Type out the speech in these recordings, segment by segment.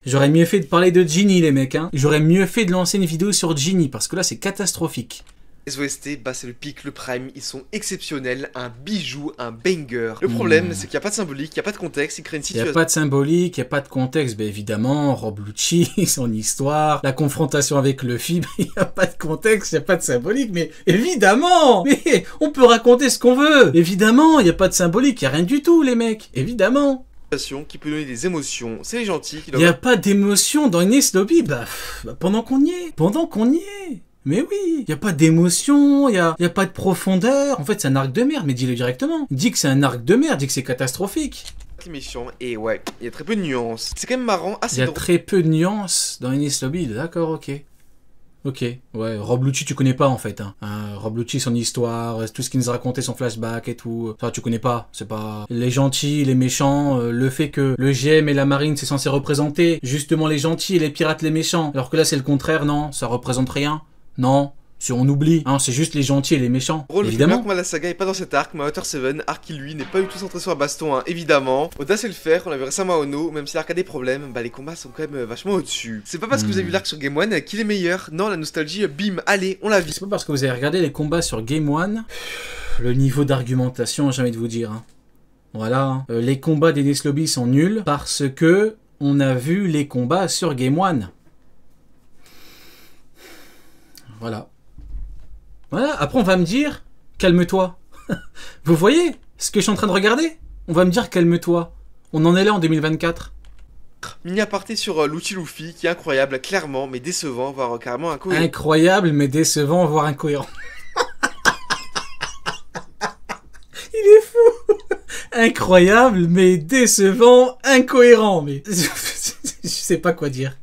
J'aurais mieux fait de parler de Genie, les mecs, hein. J'aurais mieux fait de lancer une vidéo sur Genie, parce que là, c'est catastrophique. Les OST, bah c'est le pic, le prime, ils sont exceptionnels, un bijou, un banger. Le problème, c'est qu'il n'y a pas de symbolique, il n'y a pas de contexte, il crée une Il n'y situation... a pas de symbolique, il n'y a pas de contexte, ben évidemment, Rob Lucci, son histoire, la confrontation avec Luffy, ben, il n'y a pas de contexte, il n'y a pas de symbolique, mais évidemment, mais on peut raconter ce qu'on veut, évidemment, il n'y a pas de symbolique, il n'y a rien du tout, les mecs, évidemment. Qui peut donner des émotions, c'est les gentils qui Il n'y a pas d'émotion dans Enies Lobby, bah, pendant qu'on y est. Mais oui, il n'y a pas d'émotion, il n'y a pas de profondeur. En fait, c'est un arc de merde, mais dis-le directement. Dis que c'est un arc de merde, dis que c'est catastrophique. les méchants, et ouais, il y a très peu de nuances. C'est quand même marrant, assez drôle. Il y a drôle. très peu de nuances dans Enies Lobby, d'accord, ok. Ok, ouais, Rob Lucci tu connais pas en fait, hein. Rob Lucci son histoire, tout ce qu'il nous a raconté, son flashback et tout, ça tu connais pas, c'est pas... Les gentils, les méchants, le fait que le GM et la marine c'est censé représenter justement les gentils et les pirates les méchants, alors que là c'est le contraire, non, ça représente rien, non, si on oublie, hein, c'est juste les gentils et les méchants, Rôle évidemment. Moi la saga est pas dans cet arc, mais Water 7, arc qui lui n'est pas du tout centré sur la baston, hein, évidemment. Oda sait le faire, on l'a vu récemment à Ono, même si l'arc a des problèmes, bah les combats sont quand même vachement au-dessus. C'est pas parce que vous avez vu l'arc sur Game One qu'il est meilleur, non la nostalgie, bim, allez, on la vit. C'est pas parce que vous avez regardé les combats sur Game One, le niveau d'argumentation, j'ai envie de vous dire, hein. Voilà, les combats d'Enies Lobby sont nuls parce que on a vu les combats sur Game One. Voilà. Voilà, après on va me dire, calme-toi. Vous voyez ce que je suis en train de regarder? On va me dire, calme-toi. On en est là en 2024. Mini aparté sur Lucci Luffy, qui est incroyable, clairement, mais décevant, voire carrément incohérent. Incroyable, mais décevant, voire incohérent. Il est fou. Incroyable, mais décevant, incohérent. Mais je sais pas quoi dire.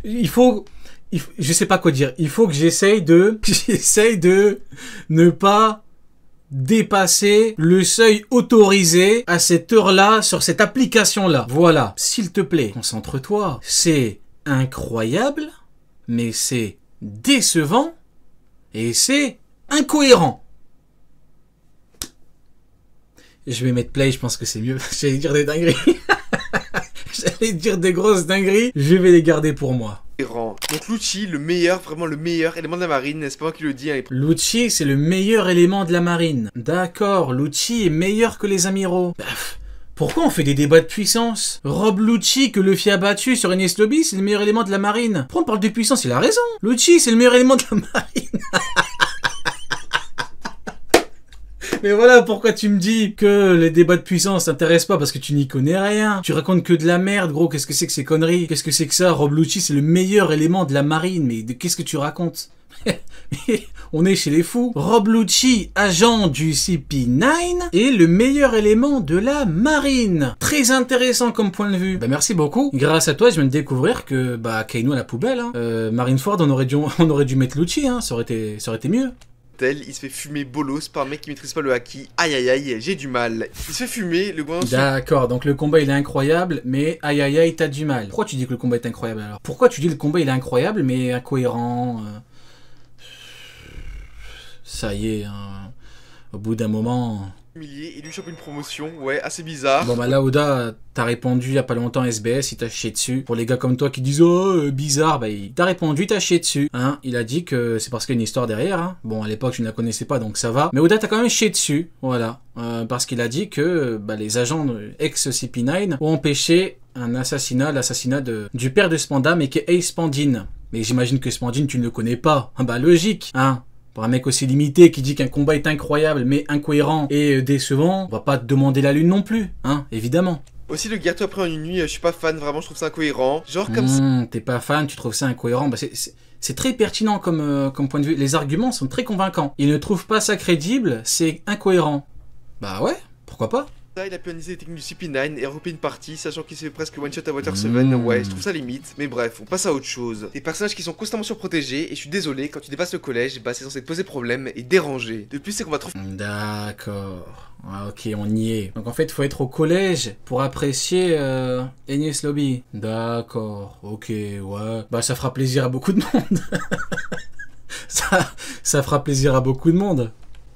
Je sais pas quoi dire. Il faut que j'essaye de ne pas dépasser le seuil autorisé à cette heure-là sur cette application-là. Voilà. S'il te plaît, concentre-toi. C'est incroyable, mais c'est décevant et c'est incohérent. Je vais mettre play, je pense que c'est mieux. J'allais dire des dingueries. J'allais dire des grosses dingueries. Je vais les garder pour moi. Donc Lucci, le meilleur, vraiment le meilleur élément de la marine, c'est pas moi qui le dis. Hein, Lucci, c'est le meilleur élément de la marine. D'accord, Lucci est meilleur que les amiraux. Pourquoi on fait des débats de puissance? Rob Lucci que Luffy a battu sur Enies Lobby, c'est le meilleur élément de la marine. Pourquoi on parle de puissance? Il a raison. Lucci, c'est le meilleur élément de la marine. Mais voilà pourquoi tu me dis que les débats de puissance t'intéressent pas, parce que tu n'y connais rien. Tu racontes que de la merde, gros. Qu'est-ce que c'est que ces conneries? Qu'est-ce que c'est que ça? Rob Lucci, c'est le meilleur élément de la marine. Mais qu'est-ce que tu racontes? On est chez les fous. Rob Lucci, agent du CP9, est le meilleur élément de la marine. Très intéressant comme point de vue. Bah merci beaucoup. Grâce à toi, je viens de découvrir que bah Kaino à la poubelle. Hein. Marineford, on aurait dû mettre Lucci. Hein. Ça aurait été mieux. Il se fait fumer bolos par un mec qui maîtrise pas le haki. Aïe aïe aïe, j'ai du mal. Il se fait fumer, le gouvernement... D'accord, donc le combat il est incroyable, mais aïe aïe aïe, t'as du mal. Pourquoi tu dis que le combat est incroyable alors? Pourquoi tu dis que le combat il est incroyable, mais incohérent Ça y est, hein. Au bout d'un moment... Humilié, il lui chope une promotion, ouais, assez bizarre. Bon bah là, Oda, t'as répondu il y a pas longtemps SBS, il t'a chié dessus. Pour les gars comme toi qui disent « Oh, bizarre », bah il t'a répondu, il t'a chié dessus. Hein, il a dit que c'est parce qu'il y a une histoire derrière. Hein. Bon, à l'époque, je ne la connaissais pas, donc ça va. Mais Oda t'a quand même chié dessus, voilà. Parce qu'il a dit que bah, les agents ex-CP9 ont empêché l'assassinat du père de Spanda, mais qui est Ace Spandine. Mais j'imagine que Spandine, tu ne le connais pas. Ah bah logique, hein. Pour un mec aussi limité qui dit qu'un combat est incroyable mais incohérent et décevant, on va pas te demander la lune non plus, hein, évidemment. Aussi le gâteau après en une nuit, je suis pas fan, vraiment je trouve ça incohérent. Genre comme ça. T'es pas fan, tu trouves ça incohérent, bah c'est très pertinent comme point de vue. Les arguments sont très convaincants. Il ne trouve pas ça crédible, c'est incohérent. Bah ouais, pourquoi pas? Il a pu analyser les techniques du CP9 et regrouper une partie, sachant qu'il s'est fait presque one shot à Water 7, ouais, je trouve ça limite, mais bref, on passe à autre chose. Des personnages qui sont constamment surprotégés, et je suis désolé, quand tu dépasses le collège, bah c'est censé te poser problème et déranger. De plus, c'est qu'on va trouver... D'accord, ah, ok, on y est. Donc en fait, il faut être au collège pour apprécier Enies Lobby. D'accord, ok, ouais. Bah ça fera plaisir à beaucoup de monde. ça fera plaisir à beaucoup de monde.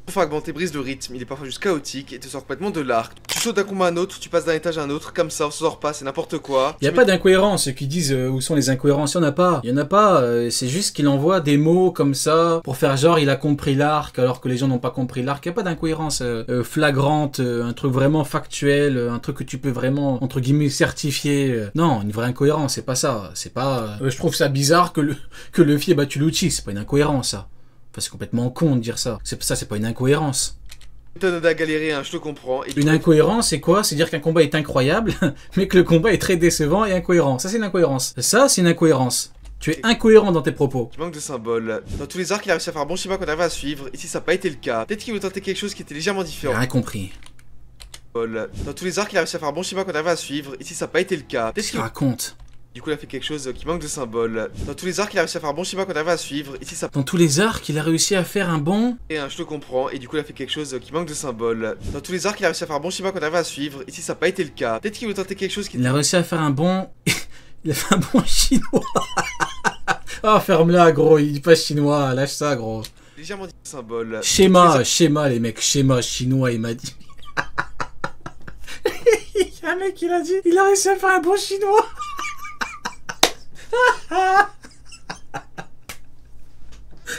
Fragmenté brise le rythme, il est parfois juste chaotique et te sort complètement de l'arc. Tu sautes d'un combat à un autre, tu passes d'un étage à un autre, comme ça, on se sort pas, c'est n'importe quoi. Il y a pas d'incohérence, ceux qui disent où sont les incohérences, il y en a pas. Il y en a pas, c'est juste qu'il envoie des mots comme ça pour faire genre il a compris l'arc alors que les gens n'ont pas compris l'arc. Il y a pas d'incohérence flagrante, un truc vraiment factuel, un truc que tu peux vraiment entre guillemets certifier. Non, une vraie incohérence, c'est pas ça. C'est pas je trouve ça bizarre que Luffy ait battu Lucci, c'est pas une incohérence ça. Enfin, c'est complètement con de dire ça. C'est pas une incohérence. Oda a galéré, hein, je te comprends. Et une incohérence, c'est quoi? C'est dire qu'un combat est incroyable, mais que le combat est très décevant et incohérent. Ça, c'est une incohérence. Ça, c'est une incohérence. Tu es incohérent dans tes propos. Tu manques de symboles. Dans tous les arcs, il a réussi à faire un bon schéma qu'on arrive à suivre. Ici, ça n'a pas été le cas. Peut-être qu'il veut tenter quelque chose qui était légèrement différent. J'ai rien compris. Dans tous les arcs, il a réussi à faire un bon schéma qu'on arrive à suivre. Ici, ça n'a pas été le cas. Qu'est-ce qu'il raconte? Du coup, il a fait quelque chose qui manque de symboles. Dans tous les arcs, il a réussi à faire un bon schéma qu'on arrive à suivre. Ici, ça... Dans tous les arcs, il a réussi à faire un bon... Et je te comprends. Et du coup, il a fait quelque chose qui manque de symboles. Dans tous les arcs, il a réussi à faire un bon schéma qu'on arrive à suivre. Ici, ça n'a pas été le cas. Peut-être qu'il veut tenter quelque chose qui... Il a réussi à faire un bon... il a fait un bon chinois. Ah, ferme-la, gros. Il dit pas chinois. Lâche ça, gros. Légèrement dit symbole. Schéma, les mecs. Schéma chinois, il m'a dit. Il y a un mec, il a dit... Il a réussi à faire un bon chinois.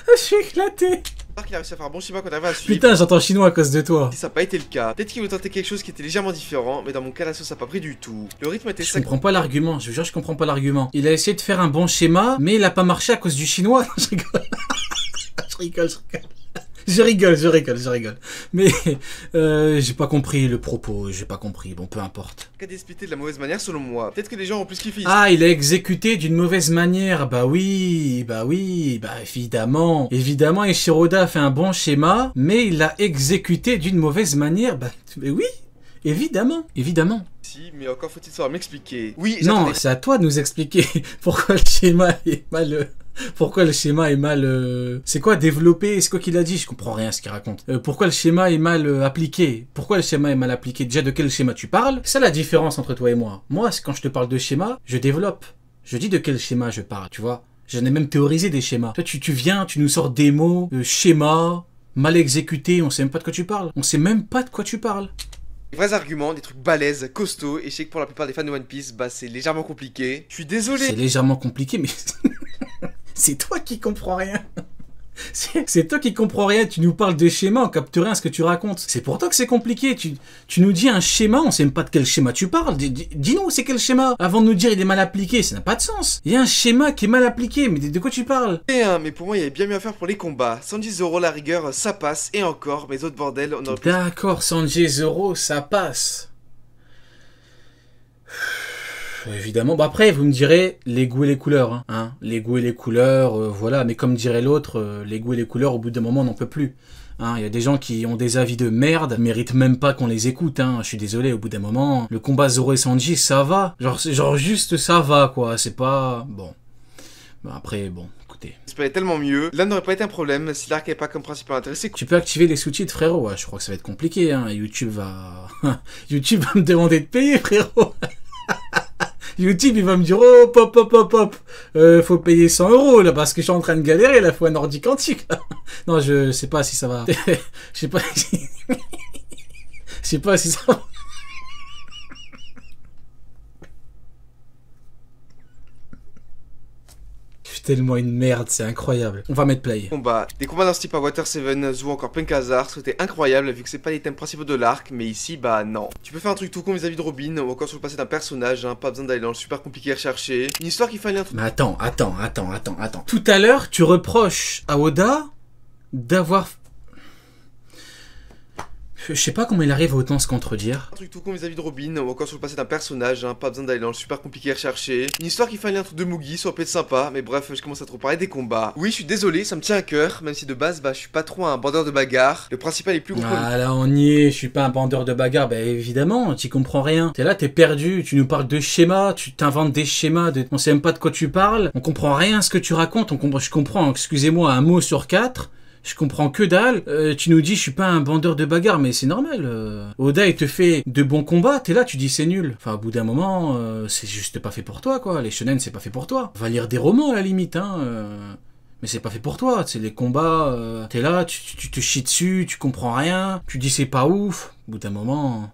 Je suis éclaté. Il a réussi à faire un bon schéma qu'on arrive à suivre. Putain, j'entends chinois à cause de toi. Si ça n'a pas été le cas, peut-être qu'il veut tenter quelque chose qui était légèrement différent, mais dans mon cas, la sauce a pas pris du tout. Le rythme était Je comprends pas l'argument, je vous jure, je comprends pas l'argument. Il a essayé de faire un bon schéma, mais il a pas marché à cause du chinois. Je rigole. Je rigole. Mais j'ai pas compris le propos, j'ai pas compris. Bon, peu importe. Qu'a expliqué de la mauvaise manière selon moi. Peut-être que les gens ont plus kiffé. Ah, il a exécuté d'une mauvaise manière. Bah oui, évidemment. Évidemment, Eiichiro-Oda a fait un bon schéma, mais il l'a exécuté d'une mauvaise manière. Bah oui, évidemment. Si, mais encore faut-il savoir m'expliquer. Oui, non, c'est à toi de nous expliquer pourquoi le schéma est mal... Pourquoi le schéma est mal... C'est quoi développé? C'est quoi qu'il a dit? Je comprends rien à ce qu'il raconte. Pourquoi le schéma est mal appliqué? Pourquoi le schéma est mal appliqué? Déjà, de quel schéma tu parles? C'est ça la différence entre toi et moi. Moi, quand je te parle de schéma, je développe. Je dis de quel schéma je parle, tu vois. J'en ai même théorisé des schémas. Toi, tu viens, tu nous sors des mots, schéma, mal exécuté, on sait même pas de quoi tu parles. Des vrais arguments, des trucs balèzes, costauds, et je sais que pour la plupart des fans de One Piece, bah c'est légèrement compliqué. Je suis désolé. C'est légèrement compliqué, mais... C'est toi qui comprends rien. C'est toi qui comprends rien. Tu nous parles de schéma, on capte rien à ce que tu racontes. C'est pour toi que c'est compliqué. Tu nous dis un schéma, on sait même pas de quel schéma tu parles. Dis-nous, c'est quel schéma? Avant de nous dire il est mal appliqué, ça n'a pas de sens. Il y a un schéma qui est mal appliqué, mais de quoi tu parles? Mais pour moi, il y avait bien mieux à faire pour les combats. 110 € la rigueur, ça passe, et encore, mais autres bordels, on aurait pu... D'accord, 110 €, ça passe. Évidemment, bah après vous me direz les goûts et les couleurs, hein. Les goûts et les couleurs, voilà, mais comme dirait l'autre, les goûts et les couleurs au bout d'un moment on n'en peut plus. Il y a des gens qui ont des avis de merde, méritent même pas qu'on les écoute, je suis désolé, au bout d'un moment, le combat Zoro et Sanji, ça va, genre juste ça va quoi, c'est pas... Bon. Bah après, bon, écoutez. J'espérais tellement mieux, là n'aurait pas été un problème si l'arc n'avait pas comme principal intéressé. Tu peux activer les sous-titres frérot, ouais, je crois que ça va être compliqué, YouTube va... YouTube va me demander de payer frérot. YouTube il va me dire oh pop faut payer 100 € là parce que je suis en train de galérer là, faut un ordi quantique là. Non je sais pas si ça va. Je sais pas si ça va. Tellement une merde, c'est incroyable. On va mettre play. Des combats dans ce type à Water 7, Zou encore Penkazar, c'était incroyable vu que c'est pas les thèmes principaux de l'arc, mais ici bah non. Tu peux faire un truc tout con vis-à-vis de Robin ou encore sur le passé d'un personnage, pas besoin d'aller dans le super compliqué à rechercher. Une histoire qui fallait un truc. Mais attends. Tout à l'heure, tu reproches à Oda d'avoir... Je sais pas comment il arrive à autant se contredire. Un truc tout con vis-à-vis de Robin ou encore sur le passé d'un personnage, pas besoin d'aller dans le super compliqué à rechercher. Une histoire qui fallait un truc de Mugi, soit peut être sympa, mais bref, je commence à trop parler des combats. Oui, je suis désolé, ça me tient à cœur, même si de base, bah je suis pas trop un bandeur de bagarre. Le principal est plus gros. Ah là on y est, je suis pas un bandeur de bagarre, bah évidemment, t'y comprends rien. T'es là, t'es perdu, tu nous parles de schémas, tu t'inventes des schémas, on sait même pas de quoi tu parles, on comprend rien à ce que tu racontes, je comprends, excusez-moi, un mot sur 4. Je comprends que dalle, tu nous dis je suis pas un bandeur de bagarre, mais c'est normal. Oda il te fait de bons combats, t'es là, tu dis c'est nul. Enfin au bout d'un moment, c'est juste pas fait pour toi quoi, les shonen c'est pas fait pour toi. Va lire des romans à la limite, Mais c'est pas fait pour toi, c'est les combats, t'es là, tu te chies dessus, tu comprends rien, tu dis c'est pas ouf, au bout d'un moment...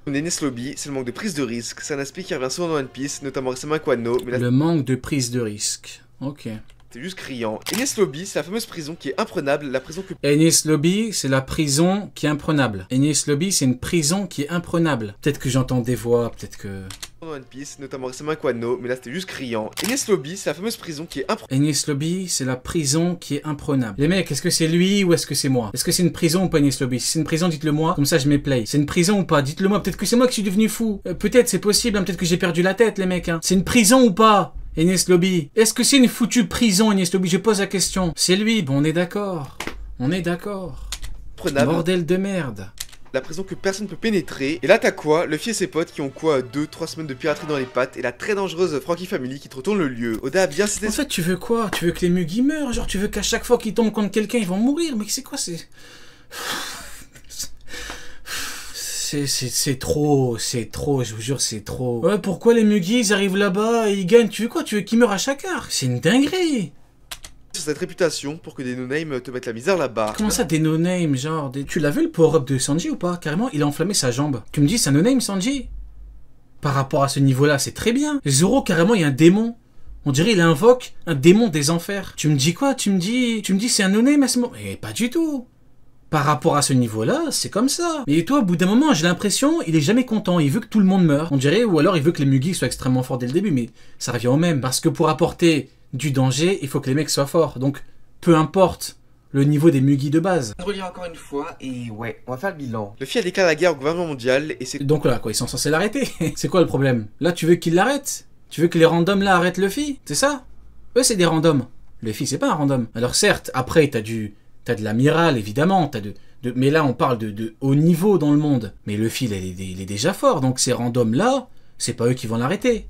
Enies Lobby, c'est le manque de prise de risque. C'est un aspect qui revient souvent dans One Piece, notamment récemment avec Wano, mais là Le manque de prise de risque, ok. c'est juste criant. Enies Lobby, c'est la fameuse prison qui est imprenable, la prison que Enies Lobby, c'est la prison qui est imprenable. Enies Lobby, c'est une prison qui est imprenable. Peut-être que j'entends des voix, peut-être que... dans One Piece, notamment récemment avec Wano, mais là c'était juste criant. Enies Lobby, c'est la fameuse prison qui est imprenable. Enies Lobby, c'est la prison qui est imprenable. Les mecs, est-ce que c'est lui ou est-ce que c'est moi? Est-ce que c'est une prison ou pas Enies Lobby? Si c'est une prison, dites-le moi, comme ça je m'éplay. C'est une prison ou pas? Dites-le moi, peut-être que c'est moi qui suis devenu fou. Peut-être, c'est possible, hein, peut-être que j'ai perdu la tête les mecs. Hein. C'est une prison ou pas? Enies Lobby. Est-ce que c'est une foutue prison, Enies Lobby? Je pose la question. C'est lui, bon on est d'accord. On est d'accord. Bordel de merde. La prison que personne ne peut pénétrer. Et là t'as quoi? Luffy et ses potes qui ont quoi 2-3 semaines de piraterie dans les pattes. Et la très dangereuse Frankie Family qui te retourne le lieu. Oda a bien cité... En fait tu veux quoi? Tu veux que les Mugi meurent? Genre tu veux qu'à chaque fois qu'ils tombent contre quelqu'un ils vont mourir? Mais c'est quoi c'est... C'est trop, je vous jure, c'est trop. Ouais, pourquoi les Mugi, ils arrivent là-bas et ils gagnent? Tu veux quoi? Tu veux qu'ils meurent à chaque heure? C'est une dinguerie! sur cette réputation pour que des no-names te mettent la misère là-bas. Comment ça, des no-names, genre Tu l'as vu le power-up de Sanji ou pas? Carrément, il a enflammé sa jambe. Tu me dis, c'est un no-name, Sanji? Par rapport à ce niveau-là, c'est très bien. Zoro, carrément, il y a un démon. On dirait il invoque un démon des enfers. Tu me dis quoi? Tu me dis c'est un no-name à ce moment? Eh, pas du tout. Par rapport à ce niveau-là, c'est comme ça. Et toi, au bout d'un moment, j'ai l'impression, il est jamais content. Il veut que tout le monde meure. On dirait, ou alors il veut que les Mugi soient extrêmement forts dès le début. Mais ça revient au même. Parce que pour apporter du danger, il faut que les mecs soient forts. Donc, peu importe le niveau des Mugi de base. Je relis encore une fois, et ouais, on va faire le bilan. Luffy a déclaré la guerre au gouvernement mondial, et c'est... Donc là, quoi, ils sont censés l'arrêter. C'est quoi le problème? Là, tu veux qu'ils l'arrêtent? Tu veux que les randoms là arrêtent Luffy? C'est ça? Eux, c'est des randoms. Luffy, c'est pas un random. Alors certes, après, t'as de l'amiral, évidemment, mais là, on parle de haut niveau dans le monde. Mais Luffy, il est déjà fort, donc ces randoms-là, c'est pas eux qui vont l'arrêter.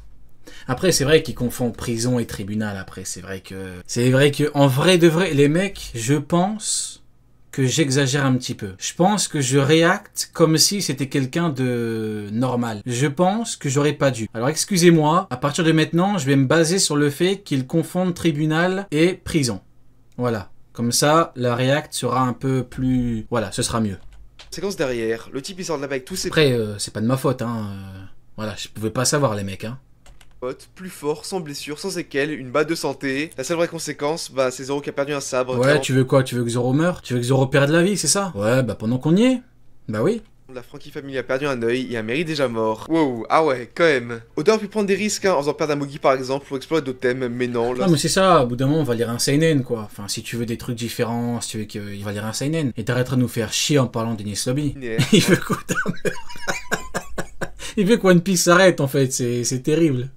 Après, c'est vrai qu'ils confondent prison et tribunal, après. C'est vrai que, en vrai de vrai, les mecs, je pense que j'exagère un petit peu. Je pense que je réacte comme si c'était quelqu'un de normal. Je pense que j'aurais pas dû. Alors, excusez-moi, à partir de maintenant, je vais me baser sur le fait qu'ils confondent tribunal et prison. Voilà. Comme ça, la react sera un peu plus... Voilà, ce sera mieux. séquence derrière, le type il sort de là-bas avec tous ses Après, c'est pas de ma faute, hein. Voilà, je pouvais pas savoir, les mecs, hein. potes, plus fort, sans blessure, sans séquelles, une batte de santé. La seule vraie conséquence, bah c'est Zoro qui a perdu un sabre. Ouais, clairement. tu veux quoi? Tu veux que Zoro meure? Tu veux que Zoro perde la vie, c'est ça? Ouais, bah pendant qu'on y est. Bah oui. La Frankie Family a perdu un œil et un mérite déjà mort. Wow, ah ouais, quand même. Oda aurait pu prendre des risques hein, en faisant perdre un Mugi par exemple pour explorer d'autres thèmes, mais non. Là, Non, mais c'est ça, au bout d'un moment, on va lire un seinen, quoi. Enfin, si tu veux des trucs différents, si tu veux qu'il va lire un seinen. Et t'arrêteras de nous faire chier en parlant d'Enies Lobby. Il veut qu'Oda meure. Il veut que One Piece s'arrête, en fait, c'est terrible.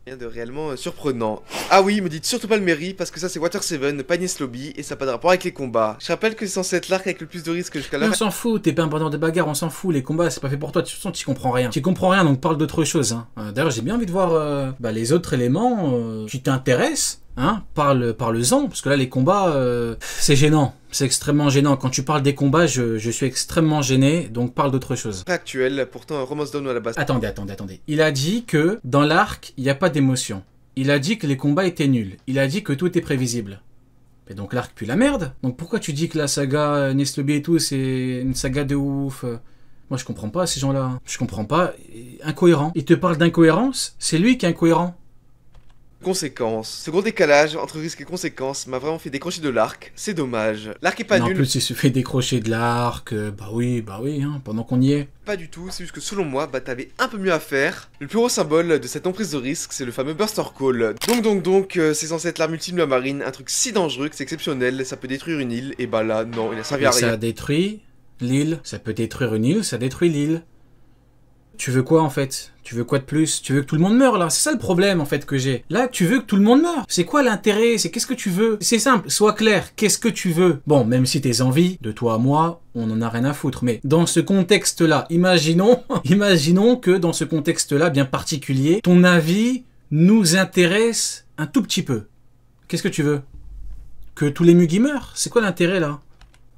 Rien de réellement surprenant. Ah oui, me dites surtout pas le mérite parce que ça c'est Water 7, pas Enies Lobby et ça n'a pas de rapport avec les combats. Je rappelle que c'est censé être l'arc avec le plus de risques jusqu'à là. On s'en fout, t'es pas un bandeur de bagarre, on s'en fout, les combats c'est pas fait pour toi, de toute façon tu comprends rien. Tu comprends rien donc parle d'autre chose. Hein. D'ailleurs j'ai bien envie de voir les autres éléments, tu t'intéresses, hein, parle-en, parce que là les combats, c'est gênant. C'est extrêmement gênant. Quand tu parles des combats, je suis extrêmement gêné, donc parle d'autre chose. Actuel, pourtant un romance down à la base. Attendez. Il a dit que dans l'arc, il n'y a pas d'émotion. Il a dit que les combats étaient nuls. Il a dit que tout est prévisible. Mais donc l'arc pue la merde. Donc pourquoi tu dis que la saga Enies Lobby et tout, c'est une saga de ouf? Moi je comprends pas ces gens-là. Je comprends pas. Incohérent. Il te parle d'incohérence, c'est lui qui est incohérent. Conséquences. Ce gros décalage entre risque et conséquences m'a vraiment fait décrocher de l'arc, c'est dommage. L'arc est pas En nul. plus il se fait décrocher de l'arc, bah oui, hein, pendant qu'on y est. Pas du tout, c'est juste que selon moi, bah t'avais un peu mieux à faire. Le plus gros symbole de cette emprise de risque, c'est le fameux Burster Call. Donc, c'est censé être l'arme ultime de la marine, un truc si dangereux que c'est exceptionnel, ça peut détruire une île, et bah là, non, il a servi à rien. Ça détruit l'île, ça peut détruire une île, ça détruit l'île. Tu veux quoi en fait? Tu veux quoi de plus? Tu veux que tout le monde meure là? C'est ça le problème en fait que j'ai. Là, tu veux que tout le monde meure. C'est quoi l'intérêt? C'est qu'est-ce que tu veux? C'est simple, sois clair. Qu'est-ce que tu veux? Bon, même si tes envies, de toi à moi, on en a rien à foutre. Mais dans ce contexte-là, imaginons que dans ce contexte-là bien particulier, ton avis nous intéresse un tout petit peu. Qu'est-ce que tu veux? Que tous les Mugi meurent? C'est quoi l'intérêt là?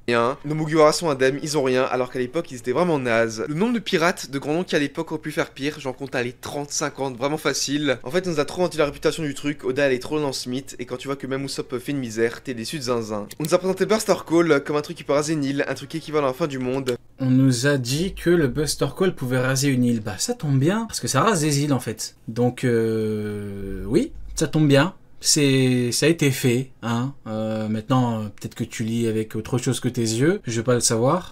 rien. Nos Mugiwara sont indemnes, ils ont rien, alors qu'à l'époque, ils étaient vraiment nazes. Le nombre de pirates de grands noms qui à l'époque auraient pu faire pire, j'en compte à les 30-50, vraiment facile. En fait, on nous a trop vendu la réputation du truc, Oda elle est trop dans ce mythe, et quand tu vois que même Usopp fait une misère, t'es déçu de zinzin. On nous a présenté Buster Call comme un truc qui peut raser une île, un truc équivalent à la fin du monde. On nous a dit que le Buster Call pouvait raser une île. Bah ça tombe bien, parce que ça rase des îles en fait. Donc oui, ça tombe bien. Ça a été fait, hein. Maintenant, peut-être que tu lis avec autre chose que tes yeux, je vais pas le savoir.